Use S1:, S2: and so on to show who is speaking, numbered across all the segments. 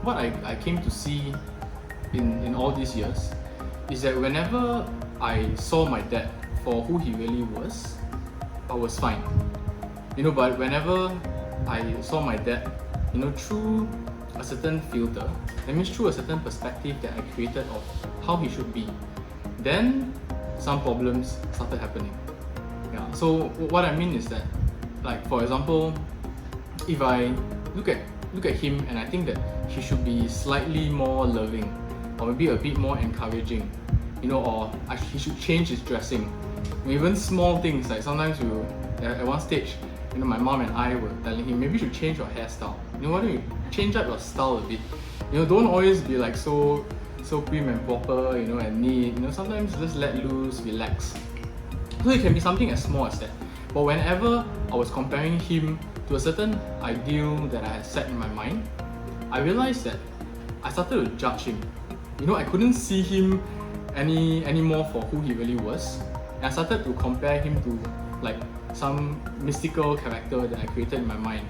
S1: what I came to see in all these years is that whenever I saw my dad for who he really was, I was fine. But whenever I saw my dad, through a certain filter, that means through a certain perspective that I created of how he should be, then some problems started happening. Yeah. So what I mean is that, like for example, if I look at him and I think that he should be slightly more loving, or maybe a bit more encouraging, or he should change his dressing. Even small things, like sometimes at one stage, my mom and I were telling him, maybe you should change your hairstyle. Why don't you change up your style a bit? Don't always be like so prim and proper, and neat. Sometimes just let loose, relax. So it can be something as small as that. But whenever I was comparing him to a certain ideal that I had set in my mind, I realized that I started to judge him. I couldn't see him anymore for who he really was. And I started to compare him to like some mystical character that I created in my mind.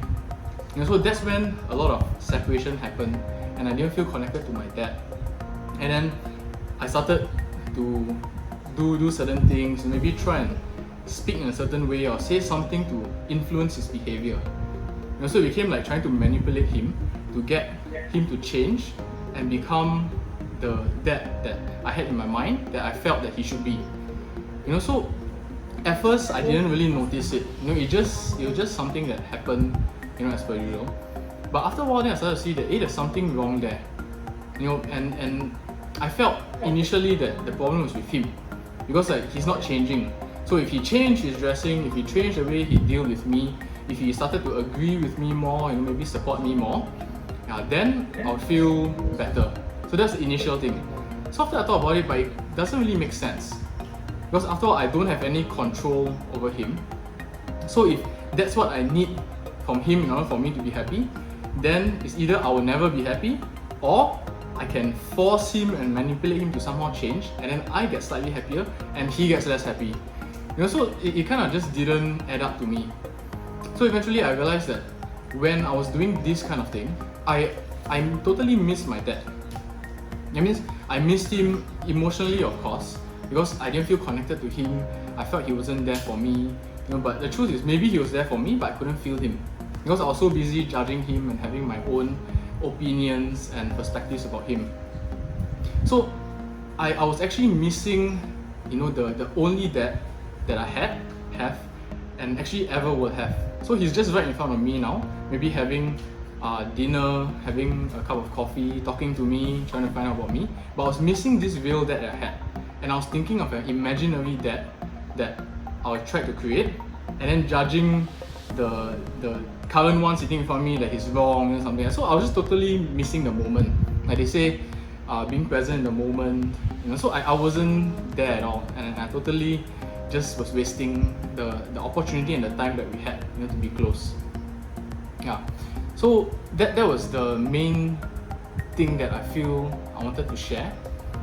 S1: So that's when a lot of separation happened, and I didn't feel connected to my dad. And then I started to do certain things, maybe try and speak in a certain way or say something to influence his behavior. So it became like trying to manipulate him to get him to change and become the dad that I had in my mind, that I felt that he should be. So at first I didn't really notice it. It was just something that happened, as per usual. But after a while, then I started to see that there's something wrong there. And I felt initially that the problem was with him, because like he's not changing. So if he changed his dressing, if he changed the way he dealt with me, if he started to agree with me more, maybe support me more, then I'll feel better. So that's the initial thing. So after I thought about it, but it doesn't really make sense, because after all, I don't have any control over him. So if that's what I need from him in order for me to be happy, then it's either I will never be happy, or I can force him and manipulate him to somehow change, and then I get slightly happier and he gets less happy. So it kind of just didn't add up to me. So eventually I realized that when I was doing this kind of thing, I totally missed my dad. That means I missed him emotionally, of course, because I didn't feel connected to him. I felt he wasn't there for me. But the truth is, maybe he was there for me, but I couldn't feel him, because I was so busy judging him and having my own opinions and perspectives about him. So I was actually missing, the only dad that I have, and actually ever will have. So he's just right in front of me now, maybe having dinner, having a cup of coffee, talking to me, trying to find out about me. But I was missing this real dad that I had, and I was thinking of an imaginary dad that I tried to create, and then judging the current one sitting in front of me that he's wrong or something. So I was just totally missing the moment. Like they say, being present in the moment. So I wasn't there at all, and I totally just was wasting the opportunity and the time that we had, to be close. Yeah. So that was the main thing that I feel I wanted to share,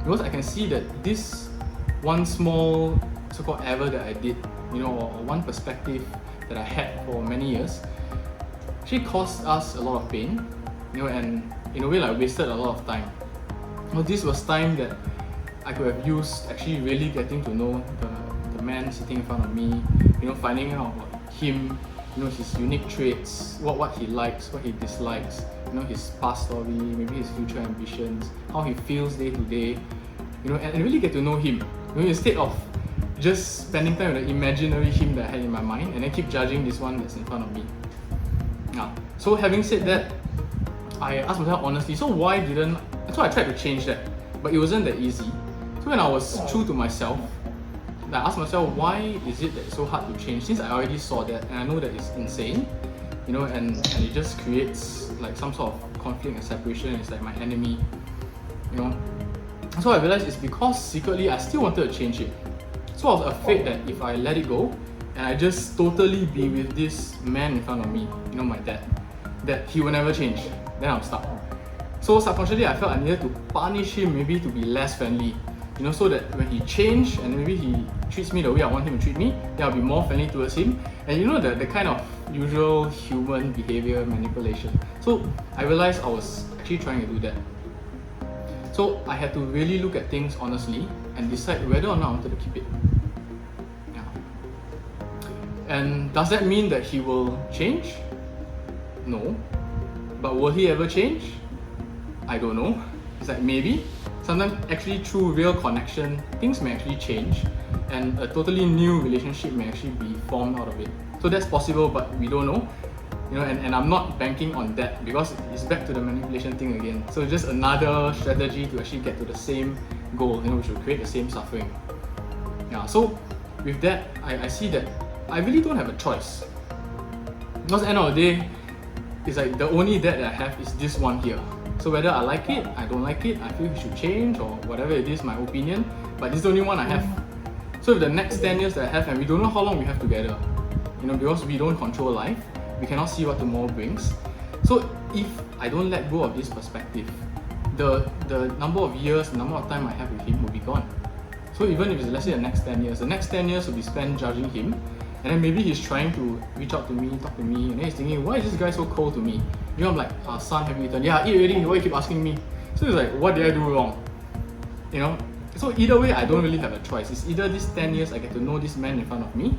S1: because I can see that this one small so-called error that I did, or one perspective that I had for many years, actually caused us a lot of pain, and in a way like wasted a lot of time. This was time that I could have used actually really getting to know the man sitting in front of me, finding out about him, his unique traits, what he likes, what he dislikes, his past story, maybe his future ambitions, how he feels day to day, and really get to know him, instead of just spending time with the imaginary him that I had in my mind and then keep judging this one that's in front of me. So having said that, I asked myself honestly, so I tried to change that, but it wasn't that easy. So when I was true to myself, I asked myself, why is it that it's so hard to change, since I already saw that and I know that it's insane, and it just creates like some sort of conflict and separation. It's like my enemy, So I realized it's because secretly I still wanted to change it. So I was afraid that if I let it go and I just totally be with this man in front of me, my dad, that he will never change, then I'm stuck. So subconsciously I felt I needed to punish him, maybe to be less friendly, so that when he change and maybe he treats me the way I want him to treat me, then I'll be more friendly towards him. And the kind of usual human behavior manipulation. So I realized I was actually trying to do that. So I had to really look at things honestly and decide whether or not I wanted to keep it. Yeah. And does that mean that he will change? No. But will he ever change? I don't know. It's like maybe. Sometimes actually through real connection, things may actually change and a totally new relationship may actually be formed out of it. So that's possible, but we don't know. And I'm not banking on that because it's back to the manipulation thing again. So just another strategy to actually get to the same goal, which will create the same suffering. Yeah, so with that, I see that I really don't have a choice. Because at the end of the day, it's like the only dad that I have is this one here. So whether I like it, I don't like it, I feel he should change or whatever it is, my opinion, but this is the only one I have. So if the next 10 years that I have, and we don't know how long we have together, because we don't control life, we cannot see what tomorrow brings. So if I don't let go of this perspective, the number of years, the number of time I have with him will be gone. So even if it's, let's say, the next 10 years will be spent judging him, and then maybe he's trying to reach out to me, talk to me, and then he's thinking, why is this guy so cold to me? I'm like, son, have you eaten? Yeah, I eat already, why you keep asking me? So it's like, what did I do wrong? So either way, I don't really have a choice. It's either these 10 years I get to know this man in front of me,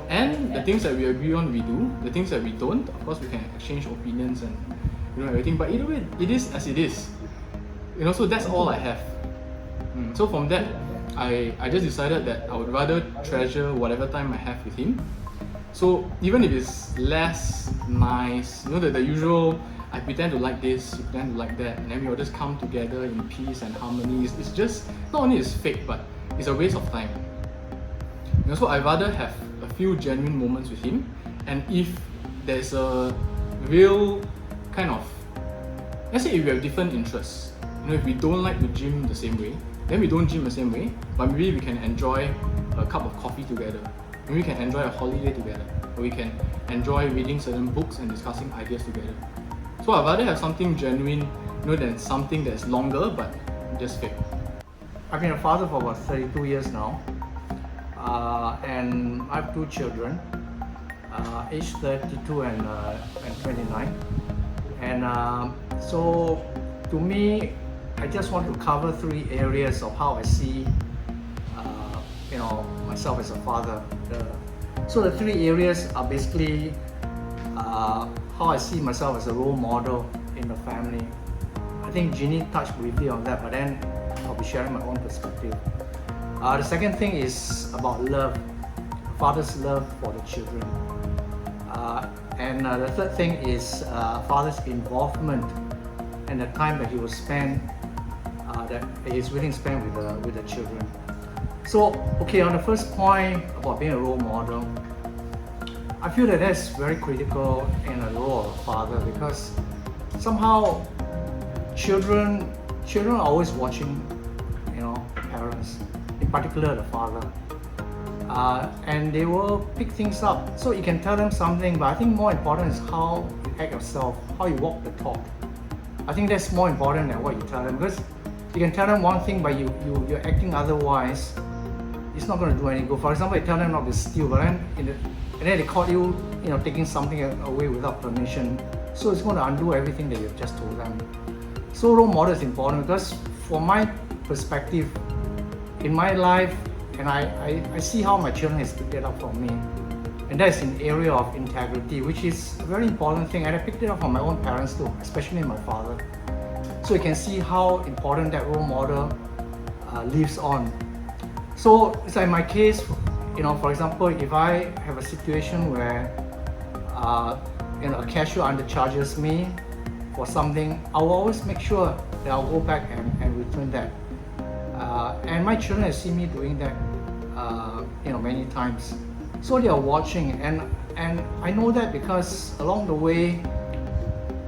S1: and the things that we agree on, we do. The things that we don't, of course, we can exchange opinions and everything. But either way, it is as it is. So that's all I have. So from that, I just decided that I would rather treasure whatever time I have with him. So even if it's less nice, the usual, I pretend to like this, you pretend to like that, and then we all just come together in peace and harmony. It's just, not only is fake, but it's a waste of time. So I'd rather have a few genuine moments with him, and if there's a real kind of, let's say if we have different interests, if we don't like to gym the same way, then we don't gym the same way, but maybe we can enjoy a cup of coffee together. Maybe we can enjoy a holiday together, or we can enjoy reading certain books and discussing ideas together. So I'd rather have something genuine, than something that's longer but just fake.
S2: I've been a father for about 32 years now, and I have two children, aged 32 and 29. And so to me, I just want to cover 3 areas of how I see myself as a father. So the 3 areas are basically how I see myself as a role model in the family. I think Ginny touched briefly on that, but then I'll be sharing my own perspective. The second thing is about love, father's love for the children. And the third thing is father's involvement and the time that he will spend, that he is willing to spend with the children. So, okay, on the first point about being a role model, I feel that that's very critical in a role of a father, because somehow children are always watching, parents, in particular the father, and they will pick things up. So you can tell them something, but I think more important is how you act yourself, how you walk the talk. I think that's more important than what you tell them, because you can tell them one thing, but you're acting otherwise. It's not going to do any good. For example, you tell them not to steal, but then and then they caught you, taking something away without permission. So it's going to undo everything that you've just told them. So role model is important, because from my perspective, in my life, and I see how my children has picked it up from me, and that is in the area of integrity, which is a very important thing. And I picked it up from my own parents too, especially my father. So you can see how important that role model lives on. So it's like my case, for example, if I have a situation where a cashier undercharges me for something, I will always make sure that I'll go back and return that. And my children have seen me doing that, many times. So they are watching, and I know that because along the way,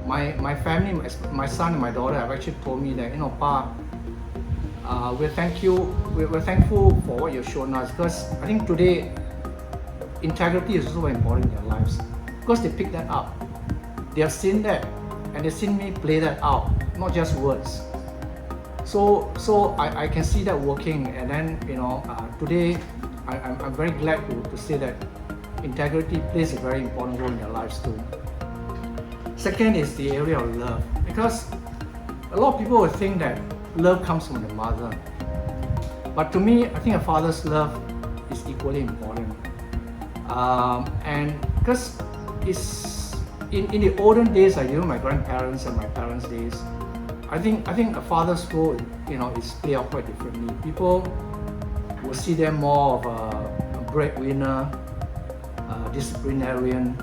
S2: my family, my son and my daughter have actually told me that, Pa, we're thankful for what you've shown us, because I think today integrity is also very important in their lives, because they pick that up. They have seen that, and they've seen me play that out, not just words. So I can see that working, and then today I'm very glad to say that integrity plays a very important role in their lives too. Second is the area of love, because a lot of people will think that love comes from the mother, but to me, I think a father's love is equally important, and because it's in the olden days, like my grandparents and my parents' days, I think a father's role, is played out quite differently. People will see them more of a breadwinner, disciplinarian.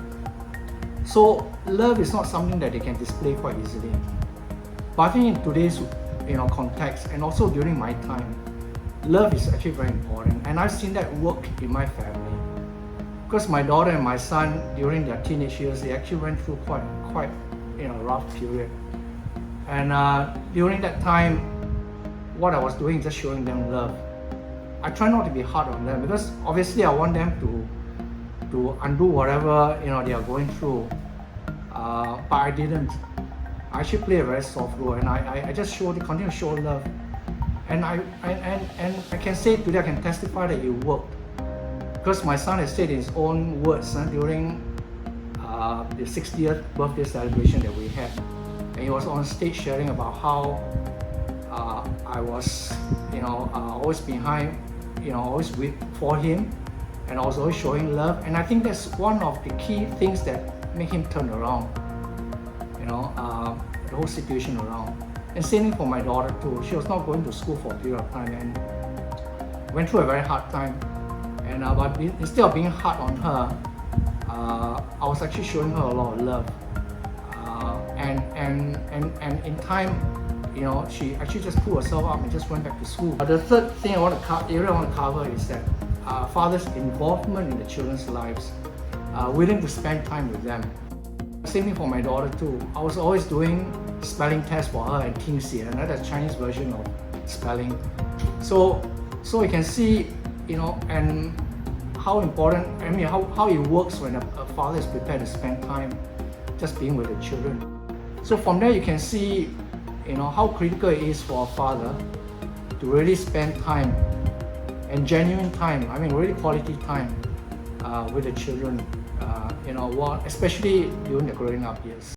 S2: So love is not something that they can display quite easily. But I think in today's context, and also during my time, love is actually very important, and I've seen that work in my family. Because my daughter and my son, during their teenage years, they actually went through quite rough period. And during that time, what I was doing is just showing them love. I try not to be hard on them, because obviously I want them to undo whatever they are going through. But I didn't. I actually play a very soft role, and I just continue to show love. And I can say today, I can testify that it worked. Because my son has said in his own words during the 60th birthday celebration that we had. And he was on stage sharing about how I was, always behind, always for him, and I was always showing love. And I think that's one of the key things that make him turn around, the whole situation around. And same thing for my daughter too. She was not going to school for a period of time and went through a very hard time. And but instead of being hard on her, I was actually showing her a lot of love. And in time, she actually just pulled herself up and just went back to school. The third thing area I want to cover is that fathers' involvement in the children's lives, willing to spend time with them. Same thing for my daughter too. I was always doing spelling tests for her and Tingxie, and that's a Chinese version of spelling. So you can see, and how important, how it works when a father is prepared to spend time just being with the children. So from there you can see, how critical it is for a father to really spend time, and genuine time, really quality time with the children, especially during the growing up years.